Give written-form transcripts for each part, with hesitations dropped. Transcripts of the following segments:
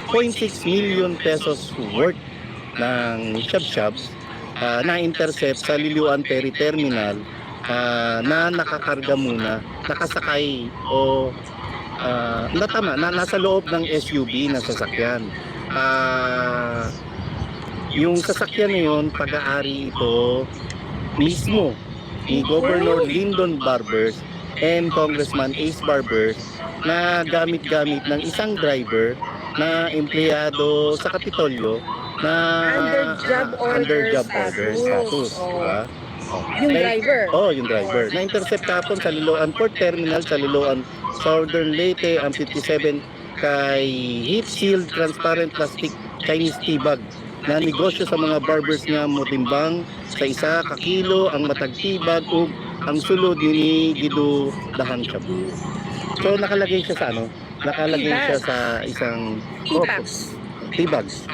0.6 million pesos worth ng shabs-shabs na intercept sa Liliuan Ferry Terminal na nakakarga muna, nakasakay o nasa loob ng SUV na sasakyan. Yung sasakyan na yun, pag-aari ito mismo ni Governor Lyndon Barbers and Congressman Ace Barbers na gamit-gamit ng isang driver na empleyado sa Kapitolyo na under job order status, diba? Yung driver? Yung driver. Na-intercept kapon sa Liloan Port Terminal, sa Liloan Southern Leyte, ang 57 kay heat sealed transparent plastic Chinese tea bag na negosyo sa mga barbers nga motimbang sa isa kakilo ang matagtibag ug ang sulod ni Gido Dahan Shabu. So nakalagay siya sa Nakalagay siya sa isang T-bags. T-packs,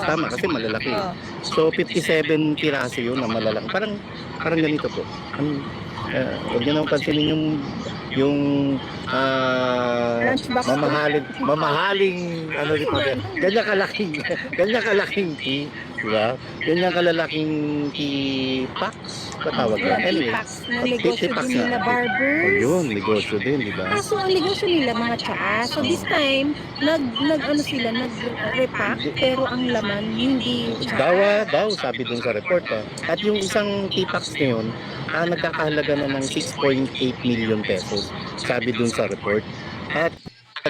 tama kasi malalaki. So 57 piraso yun na malalaki. Parang ganito po. Huwag niyo naman pansinin yung mamahaling dito, ganyan kalaking tea, diba? Ganyan kalalaking tea packs, patawag yan. Anyway, negosyo din nila barber. Yun, negosyo din, diba? So ang negosyo nila mga tsaa. So this time, nag-repack, pero ang laman hindi tsaa. Daw, sabi dun sa report. At yung isang tea packs na yun, nagkakahalaga na ng 6.8 million pesos, sabi dun sa report. At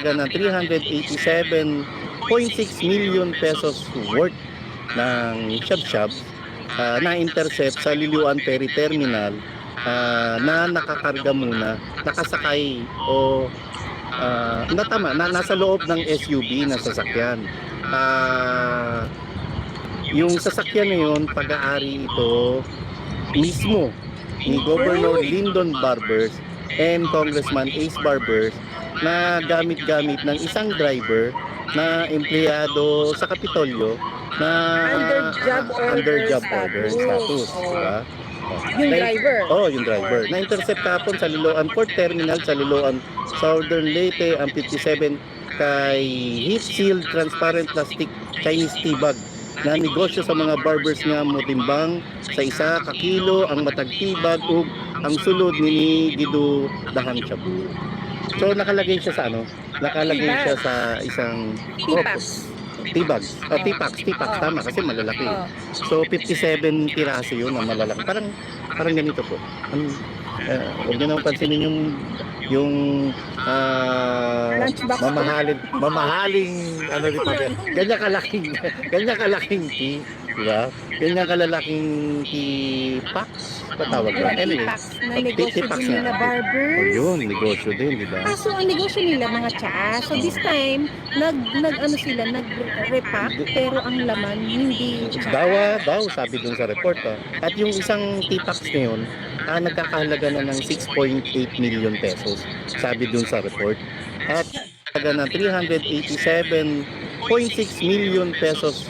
na 387.6 million pesos worth ng shabs-shabs na intercept sa Liliuan Ferry Terminal na nakakarga muna, nakasakay o nasa loob ng SUV na sasakyan. Yung sasakyan na yun, pag-aari ito mismo ni Governor Lyndon Barbers and Congressman Ace Barbers na gamit-gamit ng isang driver na empleyado sa Kapitolyo na under job order status, diba? Yung driver? Yung driver. Na-intercept kapon sa Liloan Port Terminal, sa Liloan Southern Leyte, ang 57 kay heat sealed transparent plastic Chinese tea bag na negosyo sa mga barbers nga motimbang sa isa kakilo ang matagtibag ug ang sulod ni Gido Dahan Shabu. So nakalagay siya sa Nakalagay siya sa isang T-bags. T-packs, tama kasi malalaki. So 57 piraso yun na malalaki. Parang ganito po. Huwag niyo naman pansinin yung mamahaling dito, ganyan kalaking tea, diba? Ganyan kalalaking tea packs, patawag yan. Anyway, negosyo din nila barber. Yun, negosyo din, diba? So ang negosyo nila mga tsaa. So this time, nag-repack, pero ang laman hindi tsaa. Daw, sabi dun sa report. At yung isang tea packs na yun, nagkakahalaga na ng 6.8 million pesos, sabi dun sa report. At na 387.6 million pesos